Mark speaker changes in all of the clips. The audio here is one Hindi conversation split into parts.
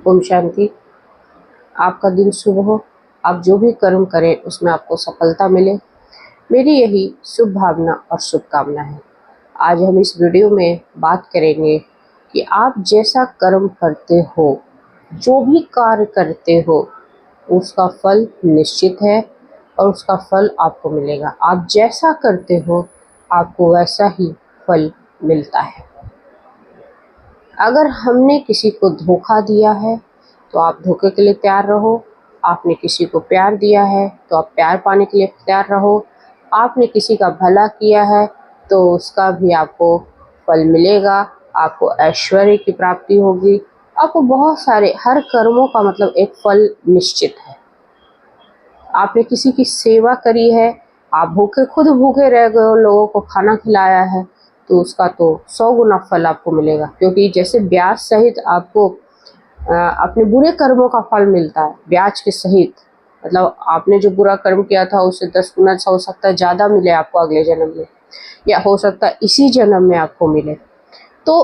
Speaker 1: ओम शांति। आपका दिन शुभ हो। आप जो भी कर्म करें उसमें आपको सफलता मिले, मेरी यही शुभ भावना और शुभकामना है। आज हम इस वीडियो में बात करेंगे कि आप जैसा कर्म करते हो, जो भी कार्य करते हो, उसका फल निश्चित है और उसका फल आपको मिलेगा। आप जैसा करते हो आपको वैसा ही फल मिलता है। अगर हमने किसी को धोखा दिया है तो आप धोखे के लिए तैयार रहो। आपने किसी को प्यार दिया है तो आप प्यार पाने के लिए तैयार रहो। आपने किसी का भला किया है तो उसका भी आपको फल मिलेगा। आपको ऐश्वर्य की प्राप्ति होगी। आपको बहुत सारे हर कर्मों का मतलब एक फल निश्चित है। आपने किसी की सेवा करी है, आप खुद भूखे रह गए हो, लोगों को खाना खिलाया है, तो उसका तो 100 गुना फल आपको मिलेगा। क्योंकि जैसे ब्याज सहित आपको अपने बुरे कर्मों का फल मिलता है, ब्याज के सहित, मतलब आपने जो बुरा कर्म किया था उससे 10 गुना हो सकता है ज़्यादा मिले आपको अगले जन्म में, या हो सकता है इसी जन्म में आपको मिले। तो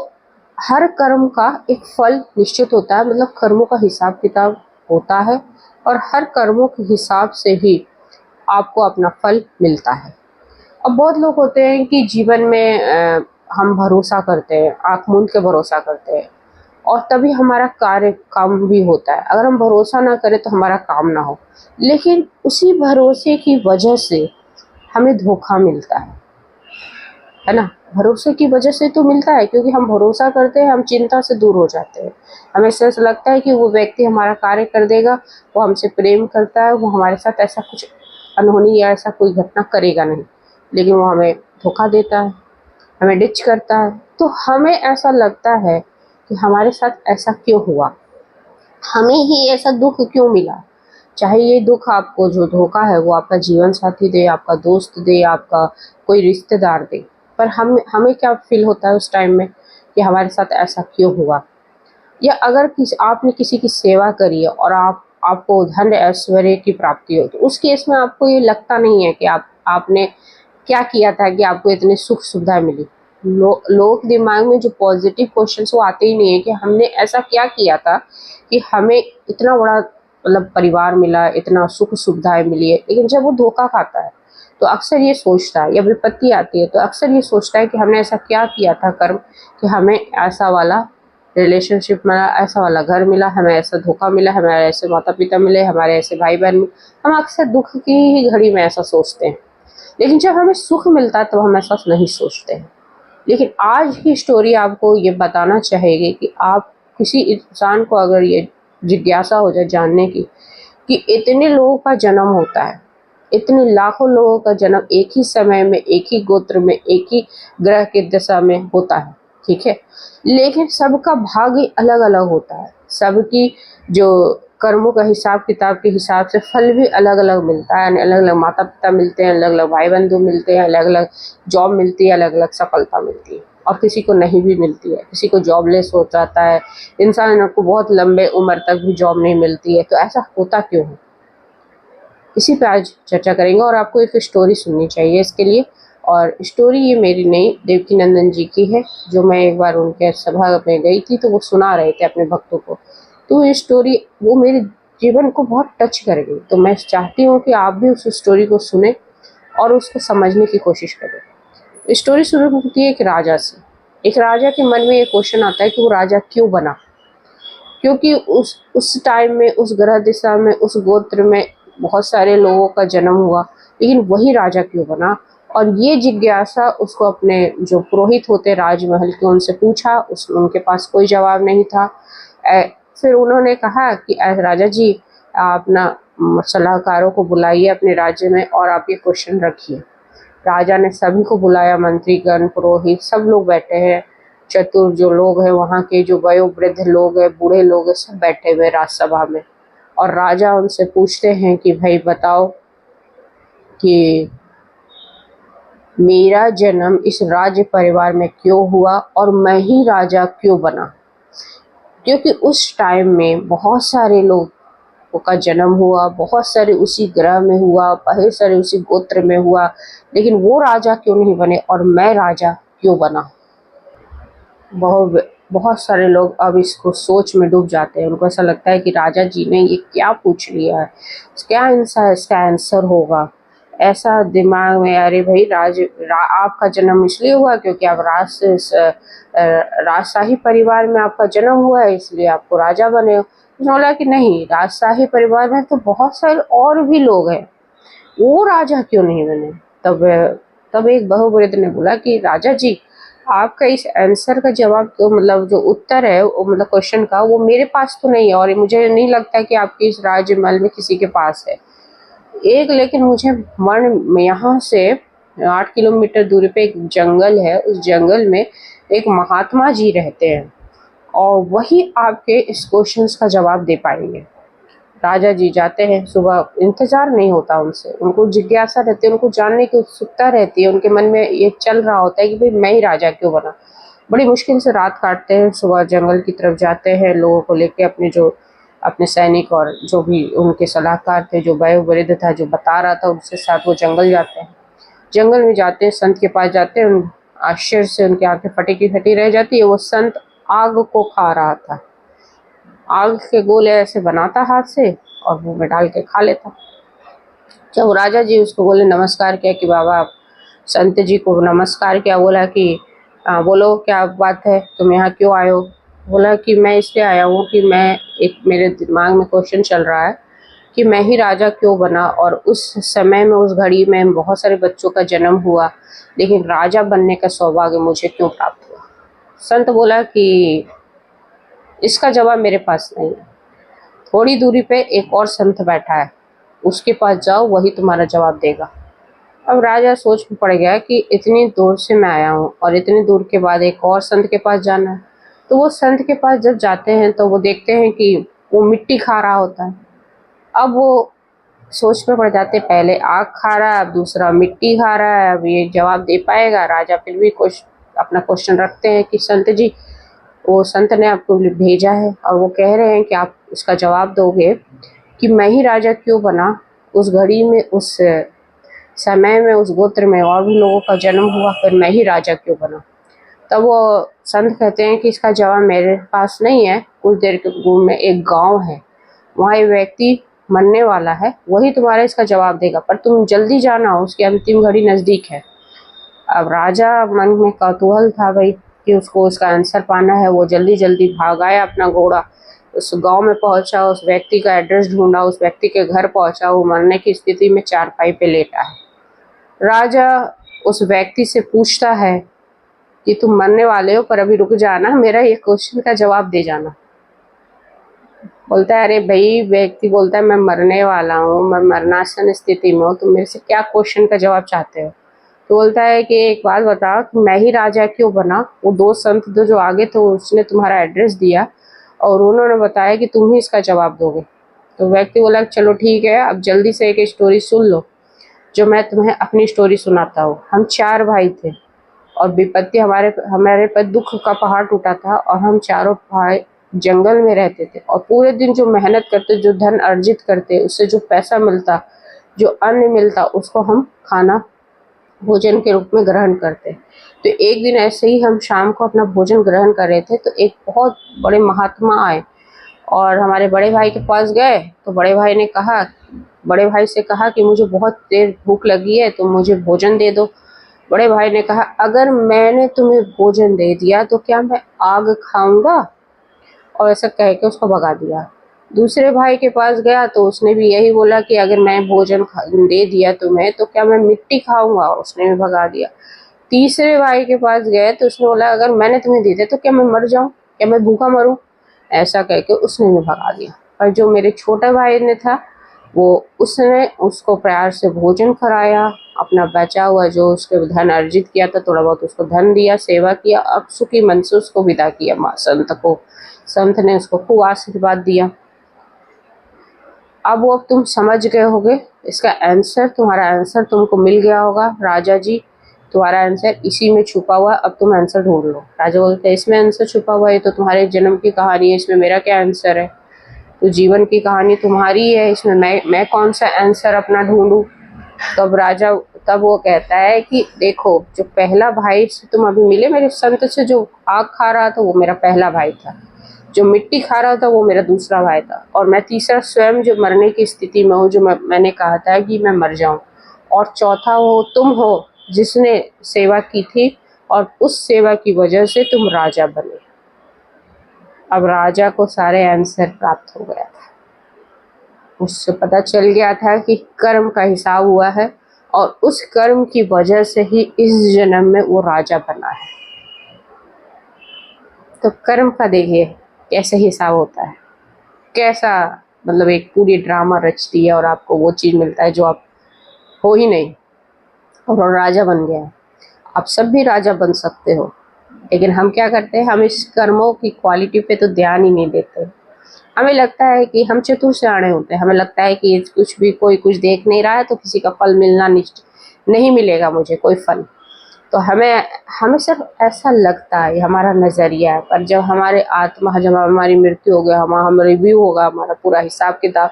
Speaker 1: हर कर्म का एक फल निश्चित होता है, मतलब कर्मों का हिसाब किताब होता है और हर कर्मों के हिसाब से ही आपको अपना फल मिलता है। अब बहुत लोग होते हैं कि जीवन में हम भरोसा करते हैं, आँख मूंद के भरोसा करते हैं और तभी हमारा काम भी होता है। अगर हम भरोसा ना करें तो हमारा काम ना हो, लेकिन उसी भरोसे की वजह से हमें धोखा मिलता है ना। भरोसे की वजह से तो मिलता है, क्योंकि हम भरोसा करते हैं, हम चिंता से दूर हो जाते हैं। हमें ऐसा लगता है कि वो व्यक्ति हमारा कार्य कर देगा, वो हमसे प्रेम करता है, वो हमारे साथ ऐसा कुछ अनहोनी या ऐसा कोई घटना करेगा नहीं, लेकिन वो हमें धोखा देता है, हमें डिच करता है। तो हमें ऐसा लगता है कि हमारे साथ ऐसा क्यों हुआ, हमें ही ऐसा दुख क्यों मिला। चाहे ये दुख आपको जो धोखा है वो आपका जीवन साथी दे, आपका दोस्त दे, आपका कोई रिश्तेदार दे, पर हमें क्या फील होता है उस टाइम में कि हमारे साथ ऐसा क्यों हुआ। या अगर आपने किसी की सेवा करी है और आपको धन ऐश्वर्य की प्राप्ति हो, तो उस केस में आपको ये लगता नहीं है कि आपने क्या किया था कि आपको इतनी सुख सुविधा मिली। लोगों के दिमाग में जो पॉजिटिव क्वेश्चंस वो आते ही नहीं है कि हमने ऐसा क्या किया था कि हमें इतना बड़ा मतलब परिवार मिला, इतना सुख सुविधाएं मिली है। लेकिन जब वो धोखा खाता है तो अक्सर ये सोचता है, या विपत्ति आती है तो अक्सर ये सोचता है कि हमने ऐसा क्या किया था कर्म कि हमें ऐसा वाला रिलेशनशिप मिला, ऐसा वाला घर मिला, हमें ऐसा धोखा मिला, हमारे ऐसे माता पिता मिले, हमारे ऐसे भाई बहन मिले। हम अक्सर दुख की ही घड़ी में ऐसा सोचते हैं, लेकिन जब हमें सुख मिलता है तो हम ऐसा नहीं सोचते हैं। लेकिन आज की स्टोरी आपको ये बताना चाहेगी कि आप किसी इंसान को अगर ये जिज्ञासा हो जाए जानने की कि इतने लोगों का जन्म होता है, इतने लाखों लोगों का जन्म एक ही समय में, एक ही गोत्र में, एक ही ग्रह की दशा में होता है, ठीक है, लेकिन सबका भाग्य अलग अलग होता है। सबकी जो कर्मों का हिसाब किताब के हिसाब से फल भी अलग अलग मिलता है। अलग अलग माता पिता मिलते हैं, अलग अलग भाई बंधु मिलते हैं, अलग अलग जॉब मिलती है, अलग अलग सफलता मिलती है, और किसी को नहीं भी मिलती है, किसी को जॉबलेस हो जाता है इंसान को, बहुत लंबे उम्र तक भी जॉब नहीं मिलती है। तो ऐसा होता क्यों है, इसी पे आज चर्चा करेंगे। और आपको एक स्टोरी सुननी चाहिए इसके लिए। और स्टोरी ये मेरी नहीं, देवकीनंदन जी की है, जो मैं एक बार उनके सभा में गई थी तो वो सुना रहे थे अपने भक्तों को। तो ये स्टोरी वो मेरे जीवन को बहुत टच कर गई। तो मैं चाहती हूँ कि आप भी उस स्टोरी को सुने और उसको समझने की कोशिश करें। स्टोरी शुरू होती है एक राजा से। एक राजा के मन में ये क्वेश्चन आता है कि वो राजा क्यों बना, क्योंकि उस टाइम में, उस ग्रह दिशा में, उस गोत्र में बहुत सारे लोगों का जन्म हुआ, लेकिन वही राजा क्यों बना। और ये जिज्ञासा उसको अपने जो पुरोहित होते राजमहल के उनसे पूछा, उनके पास कोई जवाब नहीं था। फिर उन्होंने कहा कि राजा जी, आप ना सलाहकारों को बुलाइए अपने राज्य में और आप ये क्वेश्चन रखिए। राजा ने सभी को बुलाया, मंत्रीगण, पुरोहित, सब लोग बैठे हैं, चतुर जो लोग हैं वहाँ के, जो वयोवृद्ध लोग हैं, बूढ़े लोग हैं, सब बैठे हुए राजसभा में। और राजा उनसे पूछते हैं कि भाई बताओ कि मेरा जन्म इस राज्य परिवार में क्यों हुआ और मैं ही राजा क्यों बना। क्योंकि उस टाइम में बहुत सारे लोग का जन्म हुआ, बहुत सारे उसी ग्रह में हुआ, बहुत सारे उसी गोत्र में हुआ, लेकिन वो राजा क्यों नहीं बने और मैं राजा क्यों बना। बहुत बहुत सारे लोग अब इसको सोच में डूब जाते हैं। उनको ऐसा लगता है कि राजा जी ने ये क्या पूछ लिया है, क्या इसका आंसर होगा। ऐसा दिमाग में, अरे भाई आपका जन्म इसलिए हुआ क्योंकि आप राजशाही परिवार में आपका जन्म हुआ है, इसलिए आपको राजा बने हो। उसने बोला कि नहीं, राजशाही परिवार में तो बहुत सारे और भी लोग हैं, वो राजा क्यों नहीं बने। तब तब एक बहुवृद्ध ने बोला कि राजा जी, आपका इस आंसर का जवाब तो मतलब जो उत्तर है वो मतलब क्वेश्चन का, वो मेरे पास तो नहीं है, और मुझे नहीं लगता कि आपके इस राजमहल में किसी के पास है। लेकिन मुझे मन में यहाँ से 8 किलोमीटर दूरी पे एक जंगल है, उस जंगल में एक महात्मा जी रहते हैं और वही आपके इस क्वेश्चन का जवाब दे पाएंगे। राजा जी जाते हैं, सुबह इंतजार नहीं होता उनसे, उनको जिज्ञासा रहती है, उनको जानने की उत्सुकता रहती है, उनके मन में ये चल रहा होता है कि भाई मैं ही राजा क्यों बना। बड़ी मुश्किल से रात काटते हैं, सुबह जंगल की तरफ जाते हैं, लोगों को लेके अपने सैनिक और जो भी उनके सलाहकार थे, जो वयोवृद्ध था जो बता रहा था, उनके साथ वो जंगल जाते हैं। जंगल में जाते हैं, संत के पास जाते हैं, आश्चर्य से उनकी आंखें फटी की फटी रह जाती है। वो संत आग को खा रहा था, आग के गोले ऐसे बनाता हाथ से और मुंह में डाल के खा लेता। जब राजा जी उसको बोले, नमस्कार किया कि बाबा, संत जी को नमस्कार किया, बोला कि बोलो क्या बात है, तुम यहाँ क्यों आए हो। बोला कि मैं इसलिए आया हूँ कि मेरे दिमाग में क्वेश्चन चल रहा है कि मैं ही राजा क्यों बना, और उस समय में उस घड़ी में बहुत सारे बच्चों का जन्म हुआ, लेकिन राजा बनने का सौभाग्य मुझे क्यों प्राप्त हुआ। संत बोला कि इसका जवाब मेरे पास नहीं है, थोड़ी दूरी पे एक और संत बैठा है, उसके पास जाओ, वही तुम्हारा जवाब देगा। अब राजा सोच में पड़ गया कि इतनी दूर से मैं आया हूँ और इतनी दूर के बाद एक और संत के पास जाना है। तो वो संत के पास जब जाते हैं तो वो देखते हैं कि वो मिट्टी खा रहा होता है। अब वो सोच में पड़ जाते, पहले आग खा रहा है, अब दूसरा मिट्टी खा रहा है, अब ये जवाब दे पाएगा। राजा फिर भी अपना क्वेश्चन रखते हैं कि संत जी, वो संत ने आपको भेजा है और वो कह रहे हैं कि आप उसका जवाब दोगे कि मैं ही राजा क्यों बना। उस घड़ी में, उस समय में, उस गोत्र में और भी लोगों का जन्म हुआ, फिर मैं ही राजा क्यों बना। तब वो संत कहते हैं कि इसका जवाब मेरे पास नहीं है, कुछ देर के दूर में एक गांव है, वहाँ एक व्यक्ति मरने वाला है, वही तुम्हारा इसका जवाब देगा, पर तुम जल्दी जाना, उसकी अंतिम घड़ी नज़दीक है। अब राजा मन में कौतूहल था भाई कि उसको उसका आंसर पाना है। वो जल्दी जल्दी भागाया अपना घोड़ा, उस गांव में पहुंचा, उस व्यक्ति का एड्रेस ढूंढा, उस व्यक्ति के घर पहुंचा। वो मरने की स्थिति में चारपाई पे लेटा है। राजा उस व्यक्ति से पूछता है कि तुम मरने वाले हो, पर अभी रुक जाना, मेरा ये क्वेश्चन का जवाब दे जाना। बोलता है, अरे भाई, व्यक्ति बोलता है मैं मरने वाला हूँ, मैं मरणासन स्थिति में हूँ, तुम मेरे से क्या क्वेश्चन का जवाब चाहते हो। तो बोलता है कि एक बात बताओ कि मैं ही राजा क्यों बना। वो दो संत जो आगे थे, उसने तुम्हारा एड्रेस दिया और उन्होंने बताया कि तुम ही इसका जवाब दोगे। तो व्यक्ति बोला, चलो ठीक है, अब जल्दी से एक स्टोरी सुन लो जो मैं तुम्हें अपनी स्टोरी सुनाता हूँ। हम 4 भाई थे और विपत्ति हमारे पर दुख का पहाड़ टूटा था और हम चारों भाई जंगल में रहते थे और पूरे दिन जो मेहनत करते, जो धन अर्जित करते, उससे जो पैसा मिलता, जो अन्न मिलता, उसको हम खाना भोजन के रूप में ग्रहण करते। तो एक दिन ऐसे ही हम शाम को अपना भोजन ग्रहण कर रहे थे तो एक बहुत बड़े महात्मा आए और हमारे बड़े भाई के पास गए। तो बड़े भाई से कहा कि मुझे बहुत देर भूख लगी है, तो मुझे भोजन दे दो। बड़े भाई ने कहा, अगर मैंने तुम्हें भोजन दे दिया तो क्या मैं आग खाऊंगा, और ऐसा कह के उसको भगा दिया। दूसरे भाई के पास गया तो उसने भी यही बोला कि अगर मैं भोजन दे दिया तुम्हें तो क्या मैं मिट्टी खाऊंगा, उसने भी भगा दिया। तीसरे भाई के पास गए तो उसने बोला, अगर मैंने तुम्हें दे दिया तो क्या मैं मर जाऊं, क्या मैं भूखा मरूं, ऐसा कह के उसने भी भगा दिया। और जो मेरे छोटे भाई ने था, उसने उसको प्यार से भोजन कराया, अपना बचा हुआ जो उसके धन अर्जित किया था थोड़ा बहुत उसको धन दिया, सेवा किया, अब सुखी मन से उसको विदा किया संत ने उसको खूब आशीर्वाद दिया। अब तुम समझ गए होगे इसका आंसर, तुम्हारा आंसर तुमको मिल गया होगा। राजा जी, तुम्हारा आंसर इसी में छुपा हुआ, अब तुम आंसर ढूंढ लो। राजा बोलते हैं, इसमें आंसर छुपा हुआ है, तो तुम्हारे जन्म की कहानी है, इसमें मेरा क्या आंसर है। तो जीवन की कहानी तुम्हारी है, इसमें मैं कौन सा आंसर अपना ढूंढूं। तब वो कहता है कि देखो, जो पहला भाई से तुम अभी मिले मेरे संत से, जो आग खा रहा था वो मेरा पहला भाई था, जो मिट्टी खा रहा था वो मेरा दूसरा भाई था, और मैं तीसरा स्वयं जो मरने की स्थिति में हूँ, जो मैंने कहा था कि मैं मर जाऊं, और चौथा वो तुम हो जिसने सेवा की थी और उस सेवा की वजह से तुम राजा बने। अब राजा को सारे आंसर प्राप्त हो गया था, उससे पता चल गया था कि कर्म का हिसाब हुआ है और उस कर्म की वजह से ही इस जन्म में वो राजा बना है। तो कर्म का देखिए कैसे हिसाब होता है, कैसा मतलब एक पूरी ड्रामा रचती है और आपको वो चीज़ मिलता है जो आप हो ही नहीं, और राजा बन गया। आप सब भी राजा बन सकते हो, लेकिन हम क्या करते हैं, हम इस कर्मों की क्वालिटी पे तो ध्यान ही नहीं देते। हमें लगता है कि हम चतुर सियाने होते हैं, हमें लगता है कि कुछ भी कोई कुछ देख नहीं रहा है तो किसी का फल मिलना नहीं मिलेगा मुझे कोई फल। तो हमें हमें सिर्फ ऐसा लगता है, हमारा नज़रिया है। पर जब हमारे आत्मा, जब हमारी मृत्यु हो गया, हम रिव्यू होगा हमारा पूरा हिसाब किताब,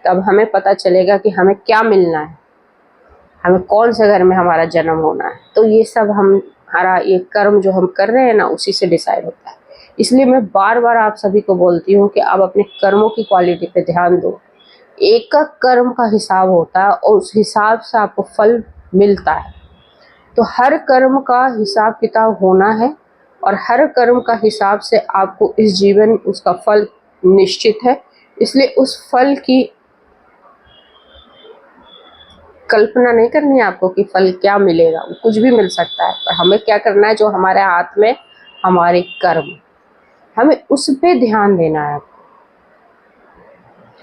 Speaker 1: तब हमें पता चलेगा कि हमें क्या मिलना है, हमें कौन से घर में हमारा जन्म होना है। तो ये सब हमारा ये कर्म जो हम कर रहे हैं ना, उसी से डिसाइड होता है। इसलिए मैं बार बार आप सभी को बोलती हूँ कि आप अपने कर्मों की क्वालिटी पे ध्यान दो। एक का कर्म का हिसाब होता है और उस हिसाब से आपको फल मिलता है। तो हर कर्म का हिसाब किताब होना है और हर कर्म का हिसाब से आपको इस जीवन उसका फल निश्चित है। इसलिए उस फल की कल्पना नहीं करनी है आपको कि फल क्या मिलेगा, कुछ भी मिल सकता है। पर हमें क्या करना है, जो हमारे हाथ में हमारे कर्म, हमें उस पे ध्यान देना है आपको,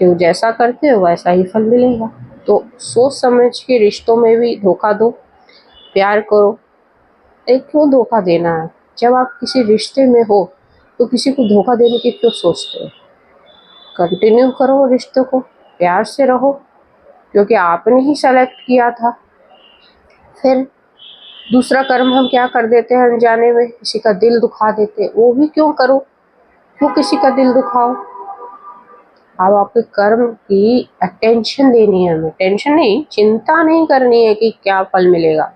Speaker 1: कि जैसा करते हो वैसा ही फल मिलेगा। तो सोच समझ के रिश्तों में भी धोखा दो, प्यार करो। एक क्यों धोखा देना है, जब आप किसी रिश्ते में हो तो किसी को धोखा देने की क्यों सोचते हो। कंटिन्यू करो रिश्ते को, प्यार से रहो, क्योंकि आपने ही सेलेक्ट किया था। फिर दूसरा कर्म हम क्या कर देते हैं अनजाने में, किसी का दिल दुखा देते हैं। वो भी क्यों करो, क्यों किसी का दिल दुखाओ। अब आपके कर्म की अटेंशन देनी है, हमें टेंशन नहीं, चिंता नहीं करनी है कि क्या फल मिलेगा,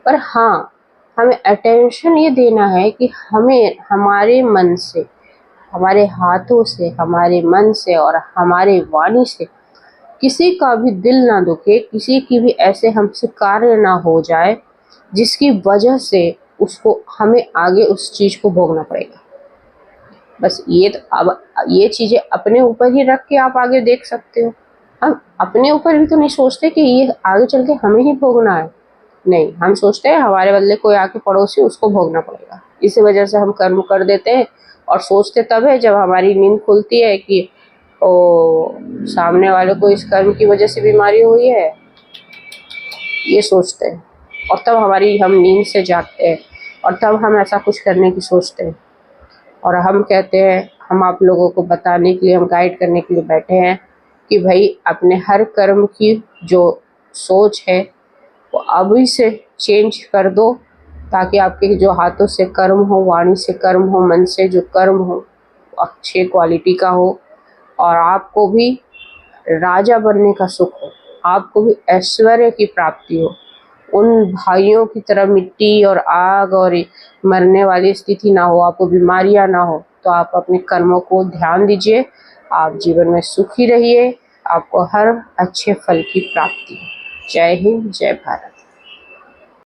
Speaker 1: पर हाँ हमें अटेंशन ये देना है कि हमें हमारे मन से, हमारे हाथों से, हमारे मन से और हमारे वाणी से किसी का भी दिल ना दुखे, किसी की भी ऐसे हमसे कार्य ना हो जाए जिसकी वजह से उसको हमें आगे उस चीज़ को भोगना पड़ेगा। बस ये तो अब ये चीज़ें अपने ऊपर ही रख के आप आगे देख सकते हो। हम अपने ऊपर भी तो नहीं सोचते कि ये आगे चल के हमें ही भोगना है। नहीं, हम सोचते हैं हमारे बदले कोई आके पड़ोसी, उसको भोगना पड़ेगा। इसी वजह से हम कर्म कर देते हैं और सोचते तब है जब हमारी नींद खुलती है कि ओ सामने वाले को इस कर्म की वजह से बीमारी हुई है, ये सोचते हैं। और तब हम नींद से जागते हैं और तब हम ऐसा कुछ करने की सोचते हैं। और हम कहते हैं, हम आप लोगों को बताने के लिए, हम गाइड करने के लिए बैठे हैं कि भाई अपने हर कर्म की जो सोच है वो अभी से चेंज कर दो, ताकि आपके जो हाथों से कर्म हो, वाणी से कर्म हो, मन से जो कर्म हो अच्छे क्वालिटी का हो, और आपको भी राजा बनने का सुख हो, आपको भी ऐश्वर्य की प्राप्ति हो। उन भाइयों की तरह मिट्टी और आग और मरने वाली स्थिति ना हो, आपको बीमारियां ना हो। तो आप अपने कर्मों को ध्यान दीजिए, आप जीवन में सुखी रहिए, आपको हर अच्छे फल की प्राप्ति। जय हिंद, जय भारत।